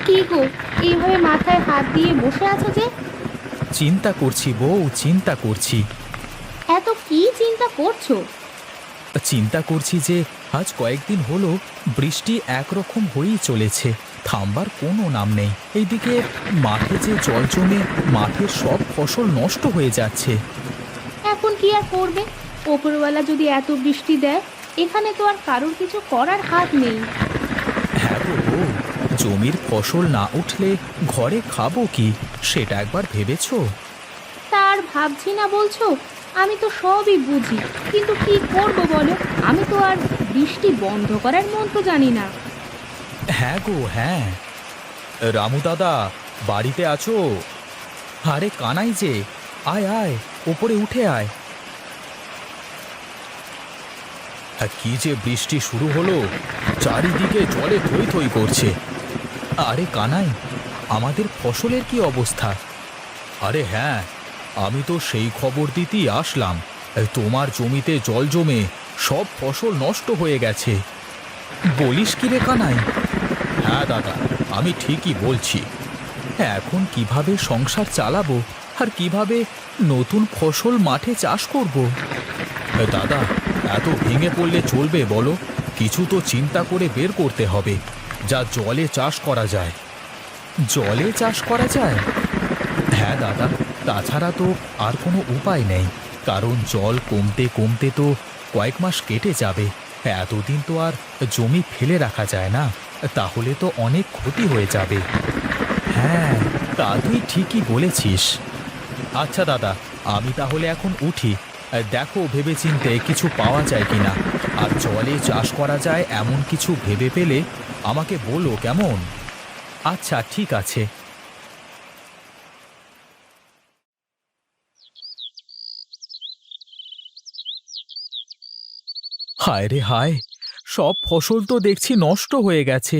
কি গো, এইভাবে মাথায় হাত দিয়ে বসে আছো যে? চিন্তা করছি বউ, চিন্তা করছি। এত কি চিন্তা করছো? চিন্তা করছি যে আজ কয়েকদিন হলো বৃষ্টি একরকম হয়েই চলেছে, থামবার কোনো নাম নেই। এইদিকে মাঠে যে জল জমে মাঠের সব ফসল নষ্ট হয়ে যাচ্ছে। এখন কি আর করবে? ওপরওয়ালা যদি এত বৃষ্টি দেয়, এখানে তো আর কারোর কিছু করার হাত নেই। হ্যাঁ গো বউ, জমির ফসল না উঠলে ঘরে খাবো কি, সেটা একবার ভেবেছো? তার ভাবছি না বলছো? আমি তো সবই বুঝি, কিন্তু কি করব বলো? আমি তো আর বৃষ্টি বন্ধ করার মন্ত্র জানি না। হ্যাঁ গো হ্যাঁ। রামু দাদা, বাড়িতে আছো? আরে কানাই যে, আয় আয়, ওপরে উঠে আয়। কি যে বৃষ্টি শুরু হলো, চারিদিকে জলে থই থই করছে। আরে কানাই, আমাদের ফসলের কি অবস্থা? আরে হ্যাঁ, আমি তো সেই খবর দিতেই আসলাম। তোমার জমিতে জল জমে সব ফসল নষ্ট হয়ে গেছে। বলিস কি রে কানাই? হ্যাঁ দাদা, আমি ঠিকই বলছি। এখন কিভাবে সংসার চালাবো আর কিভাবে নতুন ফসল মাঠে চাষ করব? দাদা, এত ভেঙে পড়লে চলবে বলো? কিছু তো চিন্তা করে বের করতে হবে, যা জলে চাষ করা যায়। জলে চাষ করা যায়? হ্যাঁ দাদা, তাছাড়া তো আর কোনো উপায় নেই, কারণ জল কমতে কমতে তো কয়েক মাস কেটে যাবে। এতদিন তো আর জমি ফেলে রাখা যায় না, তাহলে তো অনেক ক্ষতি হয়ে যাবে। হ্যাঁ, তা তুই ঠিকই বলেছিস। আচ্ছা দাদা, আমি তাহলে এখন উঠি। দেখো ভেবেচিন্তে কিছু পাওয়া যায় কিনা, আর জলে চাষ করা যায় এমন কিছু ভেবে পেলে আমাকে বলো, কেমন? আচ্ছা ঠিক আছে। হায় রে হায়, সব ফসল তো দেখছি নষ্ট হয়ে গেছে।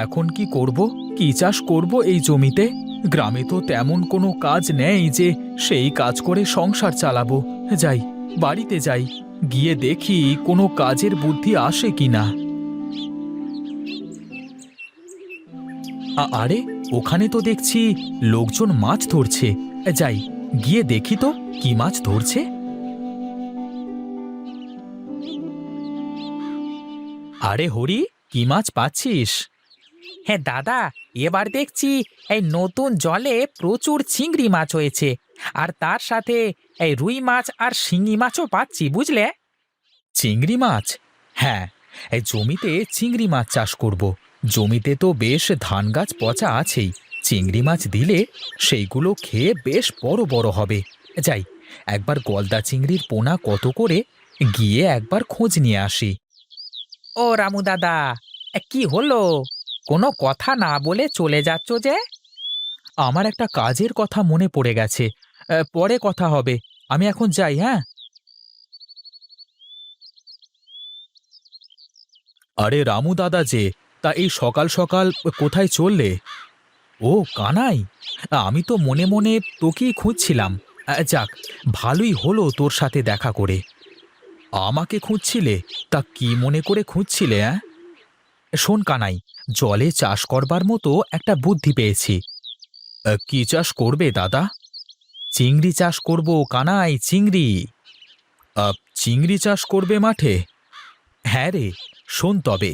এখন কি করব? কি চাষ করব এই জমিতে? গ্রামে তো তেমন কোনো কাজ নেই যে সেই কাজ করে সংসার চালাবো। যাই, বাড়িতে যাই, গিয়ে দেখি কোনো কাজের বুদ্ধি আসে কিনা। আরে, ওখানে তো দেখছি লোকজন মাছ ধরছে। যাই, গিয়ে দেখি তো কি মাছ ধরছে। আরে হরি, কি মাছ পাচ্ছিস? হ্যাঁ দাদা, এবার দেখছি এই নতুন জলে প্রচুর চিংড়ি মাছ হয়েছে, আর তার সাথে এই রুই মাছ আর শিঙি মাছও পাচ্ছি, বুঝলে? চিংড়ি মাছ? হ্যাঁ, এই জমিতে চিংড়ি মাছ চাষ করব। জমিতে তো বেশ ধান গাছ পচা আছেই, চিংড়ি মাছ দিলে সেইগুলো খেয়ে বেশ বড় বড় হবে। যাই, একবার গলদা চিংড়ির পোনা কত করে, গিয়ে একবার খোঁজ নিয়ে আসি। ও রামু দাদা, কি হলো? কোনো কথা না বলে চলে যাচ্ছ যে? আমার একটা কাজের কথা মনে পড়ে গেছে, পরে কথা হবে। আমি এখন যাই, হ্যাঁ। আরে রামু দাদা যে, তা এই সকাল সকাল কোথায় চললে? ও কানাই, আমি তো মনে মনে তোকেই খুঁজছিলাম। যাক, ভালোই হলো তোর সাথে দেখা করে। আমাকে খুঁজছিলে? তা কি মনে করে খুঁজছিলে? শোন কানাই, জলে চাষ করবার মতো একটা বুদ্ধি পেয়েছি। কি চাষ করবে দাদা? চিংড়ি চাষ করব কানাই, চিংড়ি। চিংড়ি চাষ করবে মাঠে? হ্যাঁ রে, শোন তবে,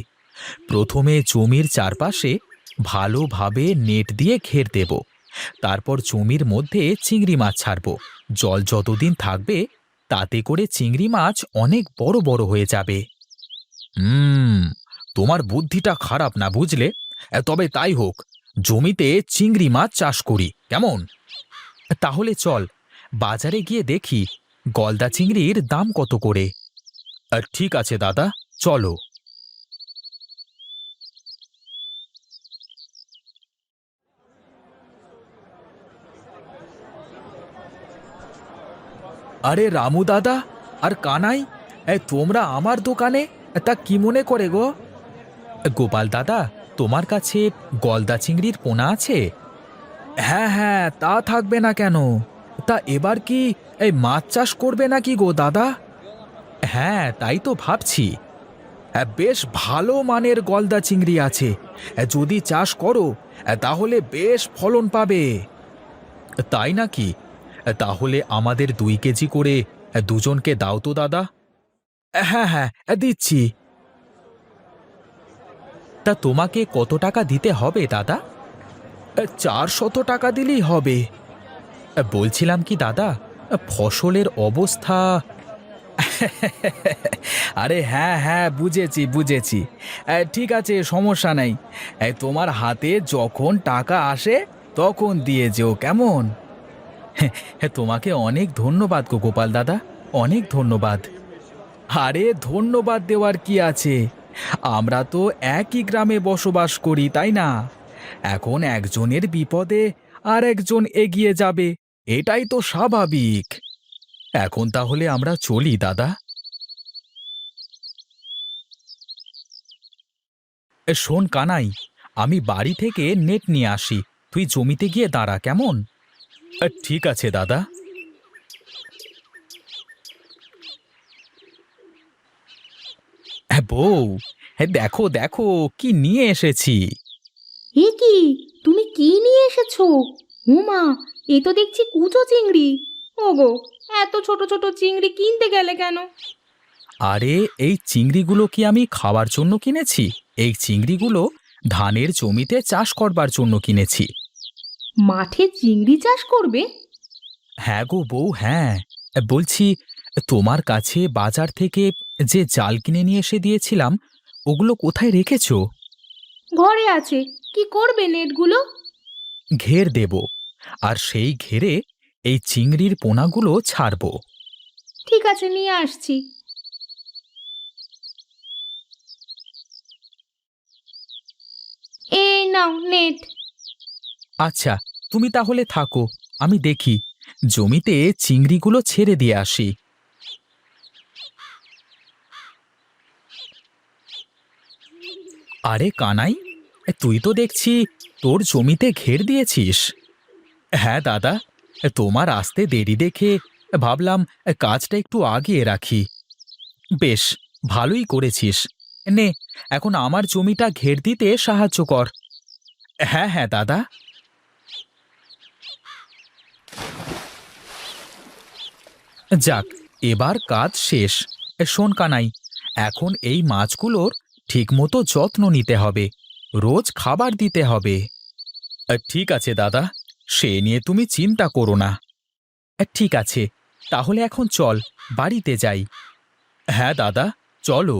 প্রথমে জমির চারপাশে ভালোভাবে নেট দিয়ে ঘের দেব। তারপর জমির মধ্যে চিংড়ি মাছ ছাড়ব। জল যতদিন থাকবে তাতে করে চিংড়ি মাছ অনেক বড় বড় হয়ে যাবে। হুম, তোমার বুদ্ধিটা খারাপ না, বুঝলে? তবে তাই হোক, জমিতে চিংড়ি মাছ চাষ করি, কেমন? তাহলে চল, বাজারে গিয়ে দেখি গলদা চিংড়ির দাম কত করে। ঠিক আছে দাদা, চলো। আরে রামু দাদা আর কানাই, তোমরা আমার দোকানে, তা কি মনে করে গো? গোপাল দাদা, তোমার কাছে গলদা চিংড়ির পোনা আছে? হ্যাঁ হ্যাঁ, তা থাকবে না কেন? তা এবার কি এই মাছ চাষ করবে নাকি গো দাদা? হ্যাঁ, তাই তো ভাবছি। বেশ ভালো মানের গলদা চিংড়ি আছে। যদি চাষ করো তাহলে বেশ ফলন পাবে। তাই নাকি? তাহলে আমাদের 2 কেজি করে দুজনকে দাও তো দাদা। হ্যাঁ হ্যাঁ, দিচ্ছি। তা তোমাকে কত টাকা দিতে হবে দাদা? 400 টাকা দিলেই হবে। বলছিলাম কি দাদা, ফসলের অবস্থা। আরে হ্যাঁ হ্যাঁ, বুঝেছি বুঝেছি। ঠিক আছে, সমস্যা নাই। তোমার হাতে যখন টাকা আসে তখন দিয়ে যেও, কেমন? তোমাকে অনেক ধন্যবাদ গো গোপাল দাদা, অনেক ধন্যবাদ। আরে ধন্যবাদ দেওয়ার কি আছে? আমরা তো একই গ্রামে বসবাস করি, তাই না? এখন একজনের বিপদে আর একজন এগিয়ে যাবে, এটাই তো স্বাভাবিক। এখন তাহলে আমরা চলি দাদা। শোন কানাই, আমি বাড়ি থেকে নেট নিয়ে আসি, তুই জমিতে গিয়ে দাঁড়া, কেমন? ঠিক আছে দাদা। বউ, দেখো দেখো কি নিয়ে এসেছি। এ কি, তুমি কি নিয়ে এসেছো? হুমা, এ তো দেখছি কুচো চিংড়ি। ওগো, এত ছোট ছোট চিংড়ি কিনতে গেলে কেন? আরে এই চিংড়িগুলো কি আমি খাওয়ার জন্য কিনেছি? এই চিংড়িগুলো ধানের জমিতে চাষ করবার জন্য কিনেছি। মাঠে চিংড়ি চাষ করবে? হ্যাঁ গো বউ, হ্যাঁ। বলছি, তোমার কাছে বাজার থেকে যে জাল কিনে নিয়ে এসে দিয়েছিলাম, ওগুলো কোথায় রেখেছো? ঘরে আছে। কি করবে নেটগুলো? ঘের দেব, আর সেই ঘেরে এই চিংড়ির পোনাগুলো ছাড়বো। ঠিক আছে, নিয়ে আসছি। এই নাও নেট। আচ্ছা, তুমি তাহলে থাকো, আমি দেখি জমিতে চিংড়িগুলো ছেড়ে দিয়ে আসি। আরে কানাই, তুই তো দেখছি তোর জমিতে ঘের দিয়েছিস। হ্যাঁ দাদা, তোমার আসতে দেরি দেখে ভাবলাম কাজটা একটু আগিয়ে রাখি। বেশ, ভালোই করেছিস। নে, এখন আমার জমিটা ঘের দিতে সাহায্য কর। হ্যাঁ হ্যাঁ দাদা। যাক, এবার কাজ শেষ। শোন কানাই, এখন এই মাছগুলোর ঠিকমতো যত্ন নিতে হবে, রোজ খাবার দিতে হবে। ঠিক আছে দাদা, সে নিয়ে তুমি চিন্তা করো না। ঠিক আছে, তাহলে এখন চল, বাড়িতে যাই। হ্যাঁ দাদা, চলো।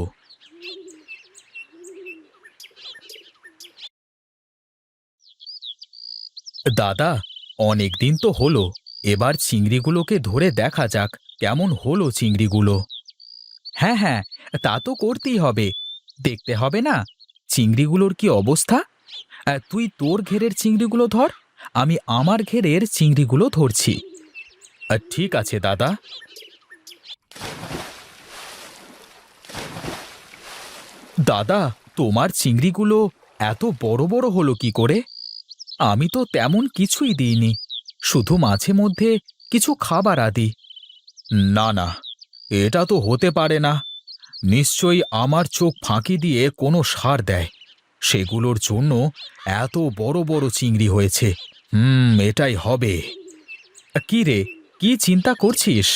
দাদা, অনেক দিন তো হলো, এবার চিংড়িগুলোকে ধরে দেখা যাক কেমন হলো চিংড়িগুলো। হ্যাঁ হ্যাঁ, তা তো করতেই হবে, দেখতে হবে না চিংড়িগুলোর কি অবস্থা। তুই তোর ঘেরের চিংড়িগুলো ধর, আমি আমার ঘেরের চিংড়িগুলো ধরছি। ঠিক আছে দাদা। দাদা, তোমার চিংড়িগুলো এত বড় বড় হলো কি করে? আমি তো তেমন কিছুই দিইনি, শুধু মাঝে মধ্যে কিছু খাবার আদি। না না, এটা তো হতে পারে না। নিশ্চয়ই আমার চোখ ফাঁকি দিয়ে কোনো সার দেয়, সেগুলোর জন্য এত বড় বড় চিংড়ি হয়েছে। এটাই হবে। কি রে, কি চিন্তা করছিস?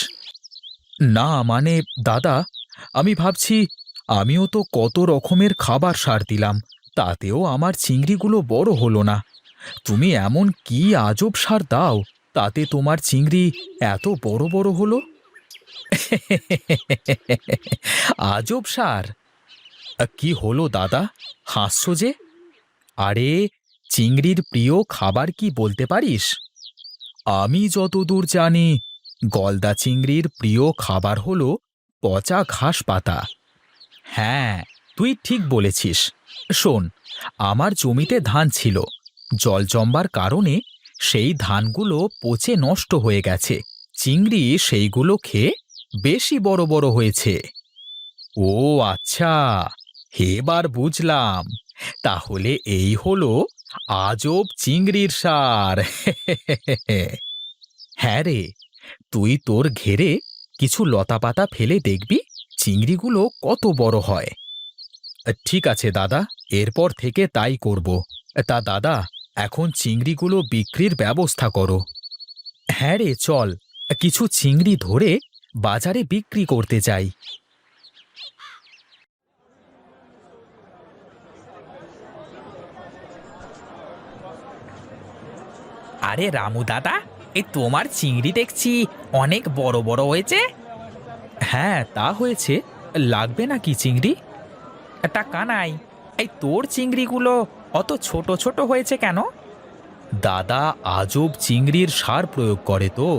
না মানে দাদা, আমি ভাবছি আমিও তো কত রকমের খাবার সার দিলাম, তাতেও আমার চিংড়িগুলো বড় হলো না। তুমি এমন কি আজব সার দাও, তাতে তোমার চিংড়ি এত বড় বড় হলো? আজব সার? কি হলো দাদা, হাসছো যে? আরে, চিংড়ির প্রিয় খাবার কি বলতে পারিস? আমি যতদূর জানি, গলদা চিংড়ির প্রিয় খাবার হলো পচা ঘাস পাতা। হ্যাঁ, তুই ঠিক বলেছিস। শোন, আমার জমিতে ধান ছিল, জল জমবার কারণে সেই ধানগুলো পচে নষ্ট হয়ে গেছে। চিংড়ি সেইগুলো খেয়ে বেশি বড় বড় হয়েছে। ও আচ্ছা, এবার বুঝলাম। তাহলে এই হলো আজব চিংড়ির সার। হ্যাঁ রে, তুই তোর ঘেরে কিছু লতাপাতা ফেলে দেখবি, চিংড়িগুলো কত বড় হয়। ঠিক আছে দাদা, এরপর থেকে তাই করব। তা দাদা, এখন চিংড়িগুলো বিক্রির ব্যবস্থা করো। হ্যাঁ রে, চল কিছু চিংড়ি ধরে বাজারে বিক্রি করতে যাই। আরে রামু দাদা, এই তোমার চিংড়ি দেখছি অনেক বড় বড় হয়েছে। হ্যাঁ, তা হয়েছে। লাগবে নাকি চিংড়ি? তা কানাই, এই তোর চিংড়িগুলো অত ছোট ছোট হয়েছে কেন? দাদা আজব চিংড়ির সার প্রয়োগ করে তো,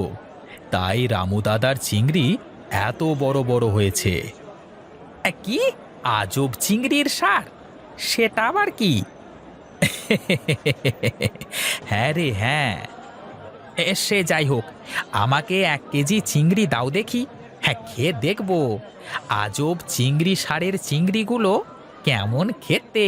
তাই রামু দাদার চিংড়ি এত বড় বড় হয়েছে। কি আজব চিংড়ির সার? সেটা আবার কি? হ্যাঁ রে, হ্যাঁ। সে যাই হোক, আমাকে 1 কেজি চিংড়ি দাও দেখি। হ্যাঁ, খেয়ে দেখবো আজব চিংড়ি সারের চিংড়িগুলো কেমন খেতে।